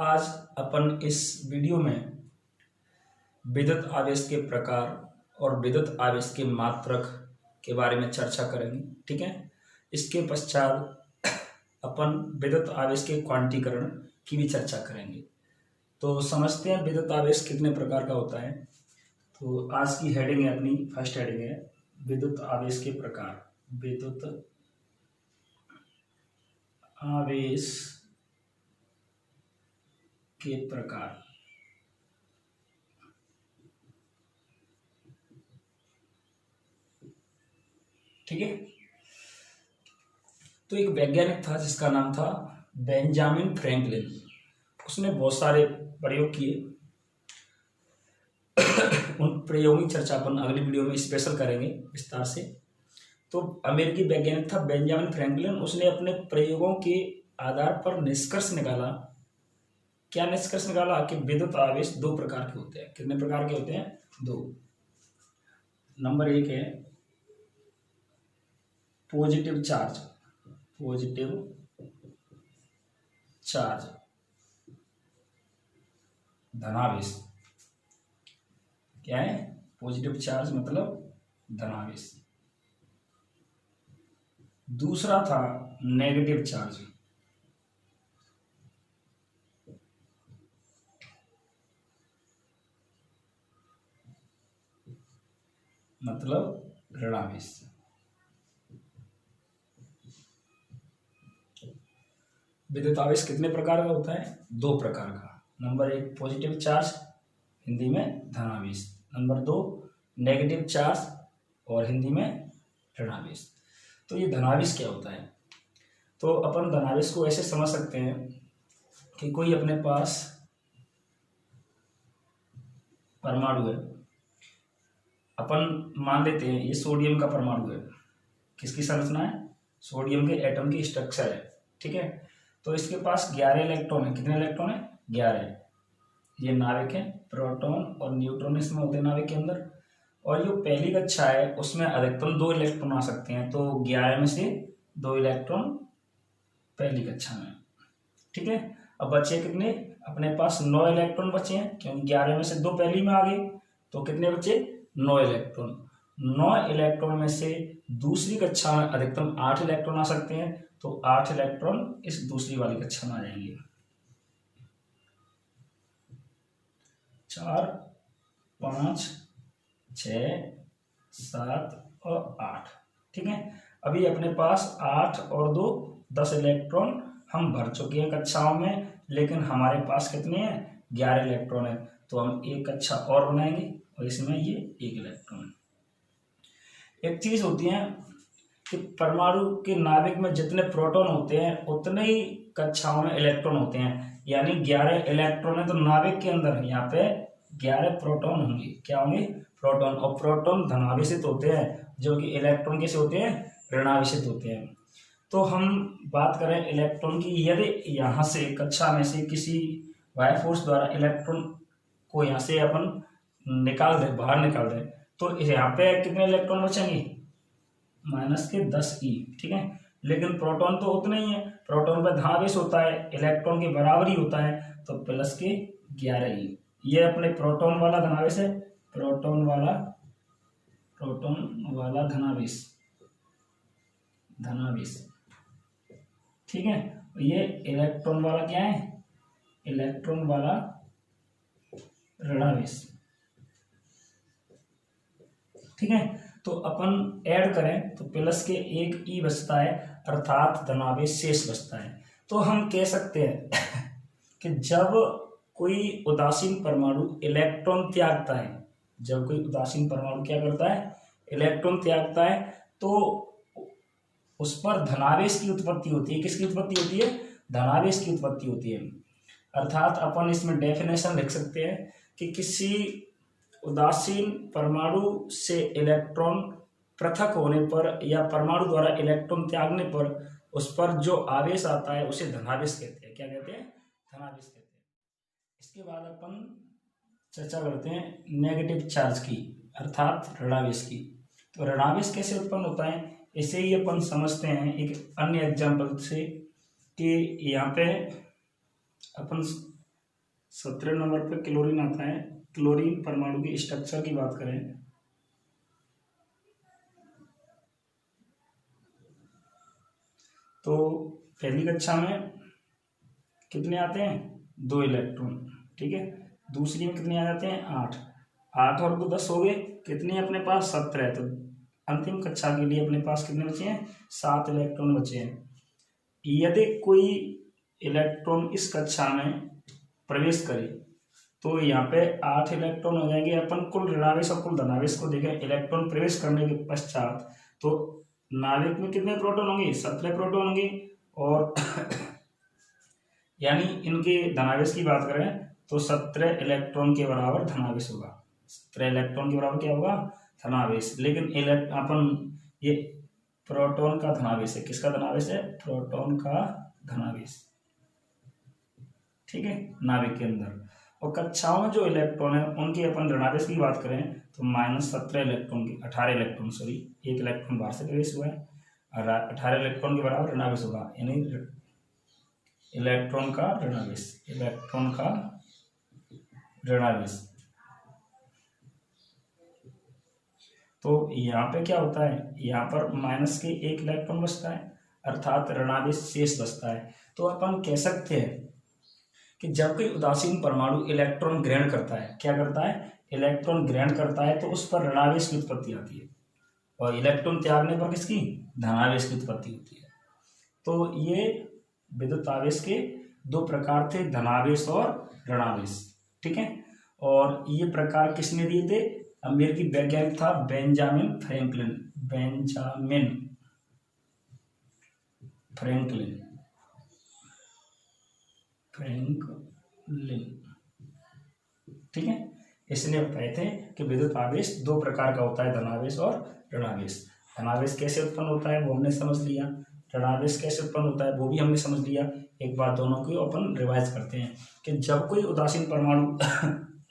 आज अपन इस वीडियो में विद्युत आवेश के प्रकार और विद्युत आवेश के मात्रक के बारे में चर्चा करेंगे। ठीक है, इसके पश्चात अपन विद्युत आवेश के क्वांटीकरण की भी चर्चा करेंगे। तो समझते हैं विद्युत आवेश कितने प्रकार का होता है। तो आज की हेडिंग है, अपनी फर्स्ट हेडिंग है विद्युत आवेश के प्रकार। विद्युत आवेश के प्रकार। ठीक है, तो एक वैज्ञानिक था जिसका नाम था बेंजामिन फ्रैंकलिन। उसने बहुत सारे प्रयोग किए। उन प्रयोगों की चर्चा अपन अगली वीडियो में स्पेशल करेंगे विस्तार से। तो अमेरिकी वैज्ञानिक था बेंजामिन फ्रैंकलिन। उसने अपने प्रयोगों के आधार पर निष्कर्ष निकाला। क्या निष्कर्ष निकाला? कि विद्युत आवेश दो प्रकार के होते हैं। कितने प्रकार के होते हैं? दो। नंबर एक है पॉजिटिव चार्ज। पॉजिटिव चार्ज, धनावेश। क्या है? पॉजिटिव चार्ज मतलब धनावेश। दूसरा था नेगेटिव चार्ज, मतलब ऋणावेश। विद्युत आवेश कितने प्रकार का होता है? दो प्रकार का। नंबर एक पॉजिटिव चार्ज, हिंदी में धनावेश। नंबर दो नेगेटिव चार्ज और हिंदी में ऋणावेश। तो ये धनावेश क्या होता है? तो अपन धनावेश को ऐसे समझ सकते हैं कि कोई अपने पास परमाणु है। अपन मान लेते हैं ये सोडियम का परमाणु है। किसकी संरचना है? सोडियम के एटम की स्ट्रक्चर है। ठीक है, तो इसके पास 11 इलेक्ट्रॉन है। कितने इलेक्ट्रॉन है? 11। ये नाविक है, प्रोटॉन और न्यूट्रॉन इसमें होते हैं नाविक के अंदर। और जो पहली कक्षा है उसमें अधिकतम 2 इलेक्ट्रॉन आ सकते हैं। तो 11 में से 2 इलेक्ट्रॉन पहली कक्षा में। ठीक है, अब बचे कितने? अपने पास 9 इलेक्ट्रॉन बचे हैं, क्योंकि 11 में से 2 पहली में आ गए। तो कितने बचे? 9 इलेक्ट्रॉन। 9 इलेक्ट्रॉन में से दूसरी कक्षा में अधिकतम 8 इलेक्ट्रॉन आ सकते हैं। तो 8 इलेक्ट्रॉन इस दूसरी वाली कक्षा में आ जाएंगे। 4, 5, 6, 7 और 8। ठीक है, अभी अपने पास 8 और 2 10 इलेक्ट्रॉन हम भर चुके हैं कक्षाओं में, लेकिन हमारे पास कितने हैं? 11 इलेक्ट्रॉन है। तो हम एक कक्षा और बनाएंगे और इसमें ये 1 इलेक्ट्रॉन। एक चीज होती है कि परमाणु के नाभिक में जितने प्रोटॉन होते हैं उतने ही कक्षाओं में इलेक्ट्रॉन होते हैं। यानी 11 इलेक्ट्रॉन है तो नाभिक के अंदर यहाँ पे 11 प्रोटॉन होंगे। क्या होंगे? प्रोटॉन। और प्रोटॉन धनावेशित होते हैं, जो कि इलेक्ट्रॉन कैसे होते हैं? ऋणावेशित होते हैं। तो हम बात करें इलेक्ट्रॉन की, यदि यहाँ से कक्षा में से किसी वाई फोर्स द्वारा इलेक्ट्रॉन को यहाँ से अपन निकाल दें, बाहर निकाल दें, तो यहाँ पे कितने इलेक्ट्रॉन बचेंगे? -10 ई। ठीक है, लेकिन प्रोटॉन तो उतना ही है। प्रोटॉन पर धनावेश होता है, इलेक्ट्रॉन के बराबर ही होता है, तो +11 ई। ये अपने प्रोटॉन वाला धनावेश है। प्रोटॉन वाला धनावेश। ठीक है, ये इलेक्ट्रॉन वाला क्या है? इलेक्ट्रॉन वाला ऋणावेश। ठीक है, तो अपन ऐड करें तो +1 ई बचता है, अर्थात धनावेश शेष बचता है। तो हम कह सकते हैं कि जब कोई उदासीन परमाणु इलेक्ट्रॉन त्यागता है, जब कोई उदासीन परमाणु क्या करता है? इलेक्ट्रॉन त्यागता है, तो उस पर धनावेश की उत्पत्ति होती है। किसकी उत्पत्ति होती है? धनावेश की उत्पत्ति होती है। अर्थात अपन इसमें डेफिनेशन लिख सकते हैं कि किसी उदासीन परमाणु से इलेक्ट्रॉन पृथक होने पर या परमाणु द्वारा इलेक्ट्रॉन त्यागने पर उस पर जो आवेश आता है उसे धनावेश कहते हैं। क्या कहते हैं? धनावेश कहते हैं। इसके बाद अपन चर्चा करते हैं नेगेटिव चार्ज की, अर्थात ऋणावेश की। तो ऋणावेश कैसे उत्पन्न होता है, इसे ही अपन समझते हैं एक अन्य एग्जाम्पल से कि यहाँ पे अपन 17 नंबर पे क्लोरीन आता है। क्लोरीन परमाणु की स्ट्रक्चर की बात करें तो पहली कक्षा में कितने आते हैं, 2 इलेक्ट्रॉन, ठीक है। दूसरी में कितने आ जाते हैं, 8। 8 और 2 10 हो गए, कितने अपने पास, 17। तो अंतिम कक्षा के लिए अपने पास कितने बचे हैं, 7 इलेक्ट्रॉन बचे हैं। यदि कोई इलेक्ट्रॉन इस कक्षा में प्रवेश करे तो यहाँ पे 8 इलेक्ट्रॉन हो जाएंगे। अपन कुल ऋणावेश और कुल धनावेश को देखें, इलेक्ट्रॉन प्रवेश करने के पश्चात तो नाभिक में कितने प्रोटॉन होंगे, 17 प्रोटॉन होंगे। और यानी इनके धनावेश की बात करें तो 17 इलेक्ट्रॉन के बराबर धनावेश होगा। 17 इलेक्ट्रॉन के बराबर क्या होगा, धनावेश। लेकिन अपन ये प्रोटॉन का धनावेश है, किसका धनावेश है, प्रोटॉन का धनावेश, ठीक है, नाभिक के अंदर। और कक्षाओं में जो इलेक्ट्रॉन है उनके अपन ऋणावेश की बात करें तो -17 इलेक्ट्रॉन की 18 इलेक्ट्रॉन, सॉरी, एक इलेक्ट्रॉन बाहर से प्रवेश हुआ है, 18 इलेक्ट्रॉन के बराबर ऋणावेश होगा, यानी इलेक्ट्रॉन का ऋणावेश, इलेक्ट्रॉन का ऋणावेश। तो यहाँ पे क्या होता है, यहाँ पर माइनस के 1 इलेक्ट्रॉन बचता है, अर्थात ऋणावेश शेष बचता है। तो अपन कह सकते हैं कि जब कोई उदासीन परमाणु इलेक्ट्रॉन ग्रहण करता है, क्या करता है, इलेक्ट्रॉन ग्रहण करता है, तो उस पर ऋणावेश की उत्पत्ति आती है, और इलेक्ट्रॉन त्यागने पर किसकी, धनावेश की उत्पत्ति होती है। तो ये विद्युत आवेश के 2 प्रकार थे, धनावेश और ऋणावेश, ठीक है। और ये प्रकार किसने दिए थे, अमेरिकी वैज्ञानिक था Benjamin Franklin, Benjamin Franklin, Franklin, ठीक है। इसने बताए थे कि विद्युत आवेश 2 प्रकार का होता है, धनावेश और ऋणावेश। धनावेश कैसे उत्पन्न होता है वो हमने समझ लिया, ऋणावेश कैसे उत्पन्न होता है वो भी हमने समझ लिया। एक बार दोनों को अपन रिवाइज करते हैं कि जब कोई उदासीन परमाणु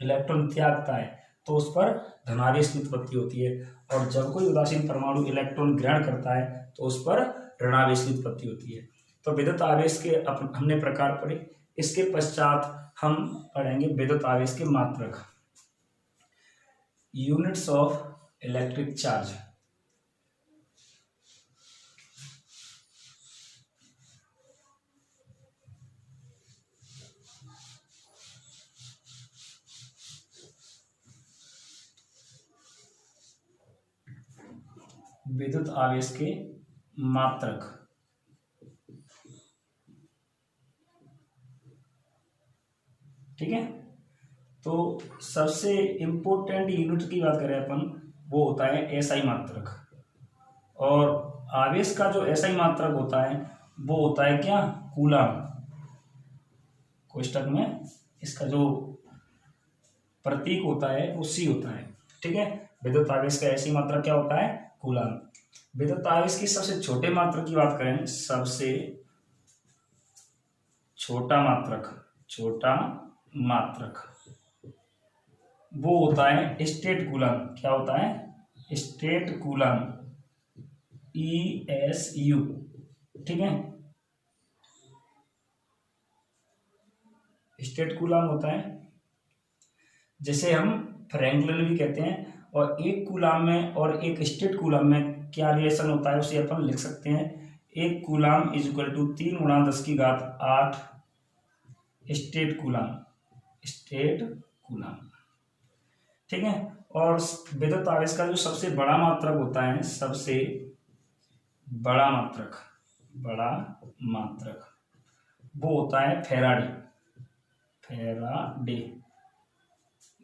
इलेक्ट्रॉन त्यागता है तो उस पर धनावेश की उत्पत्ति होती है, और जब कोई उदासीन परमाणु इलेक्ट्रॉन ग्रहण करता है तो उस पर ऋणावेश की उत्पत्ति होती है। तो विद्युत आवेश के हमने प्रकार पढ़े। इसके पश्चात हम पढ़ेंगे विद्युत आवेश के मात्रक, यूनिट्स ऑफ इलेक्ट्रिक चार्ज। विद्युत आवेश के मात्रक, ठीक है। तो सबसे इम्पोर्टेंट यूनिट की बात करें अपन, वो होता है एसआई मात्रक। और आवेश का जो एसआई मात्रक होता है वो होता है क्या, कूलम। कोष्टक में इसका जो प्रतीक होता है वो सी होता है, ठीक है। विद्युत आवेश का एसआई मात्रक क्या होता है, कूलम। विद्युत आवेश की सबसे छोटे मात्रक की बात करें, सबसे छोटा मात्रक, छोटा मात्रक वो होता है स्टेट कूलम। क्या होता है, स्टेट कूलम, ESU, ठीक है। स्टेट कूलम होता है, जिसे हम फ्रैंकलिन भी कहते हैं। और एक कूलम में और एक स्टेट कूलम में क्या रिलेशन होता है उसे अपन लिख सकते हैं, एक coulomb is equal to 3 × 10⁸ stat coulomb, stat coulomb, ठीक है। और विद्युत आवेश का जो सबसे बड़ा मात्रक होता है, सबसे बड़ा मात्रक, बड़ा मात्रक वो होता है फैराडे, फैराडे,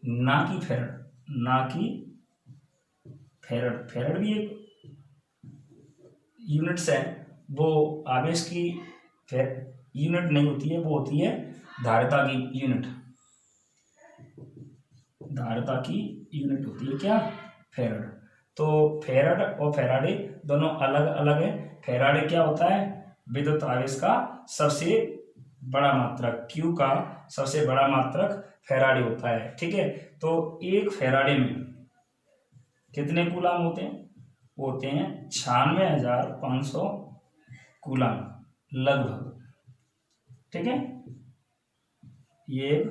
ना कि फेरड, ना कि फेरड। फेरड भी एक यूनिट्स है, वो आवेश की यूनिट नहीं होती है, वो होती है धारिता की यूनिट, धारिता की यूनिट होती है क्या, फेरड। तो फेरड और फैराडे दोनों अलग अलग है। फैराडे क्या होता है, विद्युत आवेश का सबसे बड़ा मात्रक, क्यू का सबसे बड़ा मात्रक फैराडे होता है, ठीक है। तो एक फैराडे में कितने कूलम होते हैं, वो होते हैं 96,500 कूलम लगभग, ठीक है। ये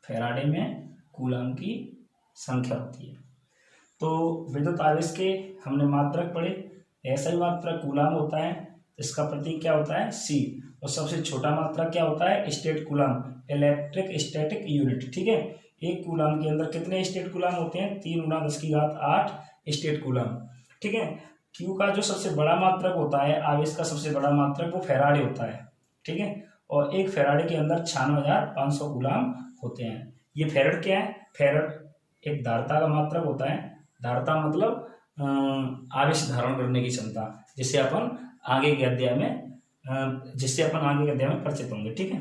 फैराडे में कूलाम की संख्या होती है। तो विद्युत आवेश के हमने मात्रक पढ़े। ऐसा ही मात्रक कूलाम होता है, इसका प्रतीक क्या होता है C। और सबसे छोटा मात्रक क्या होता है state coulomb, electric static unit. ठीक है, एक कूलाम के अंदर कितने स्टेट कूलाम होते हैं 3 × 10⁸ स्टेट कूलाम। ठीक है, क्यू का जो सबसे बड़ा मात्रक होता है, आवेश का सबसे बड़ा मात्रक, वो फैराडे होता है। ठीक है, और एक फैराडे के अंदर 96,500 कूलाम होते हैं। ये फैरड क्या है, फैरड एक धारिता का मात्रक होता है। धारिता मतलब आवेश धारण करने की क्षमता, जिससे अपन आगे के अध्याय में परिचित होंगे। ठीक है,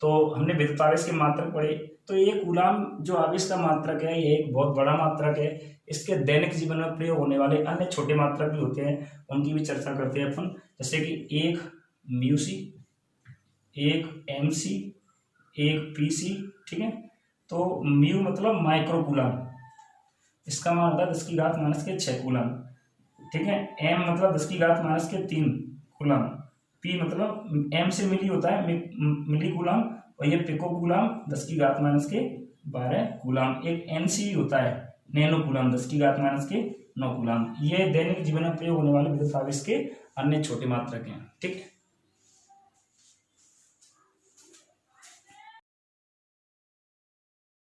तो हमने विद्युत आवेश के मात्रक पढ़े। तो ये कूलाम जो आवेश का मात्रक है, ये एक बहुत बड़ा मात्रक है। इसके दैनिक जीवन में प्रयोग होने वाले अन्य छोटे मात्रक भी होते हैं, उनकी भी चर्चा करते हैं अपन। जैसे कि 1 μc, 1 mc, 1 pc। ठीक है, तो म्यू मतलब माइक्रो कूलाम, इसका मान होता है 10⁻⁻6 कूलाम। ठीक है, m मतलब 10⁻⁻3 कूलाम। p मतलब m से मिली होता है मिली कूलाम, और ये पिको कूलाम 10⁻⁻12 कूलाम। एक nc होता है नैनो कूलाम 10⁻⁹ कूलाम। ये दैनिक जीवन में प्रयोग होने वाले विद्युत आवेश के अन्य छोटे मात्रक हैं। ठीक है।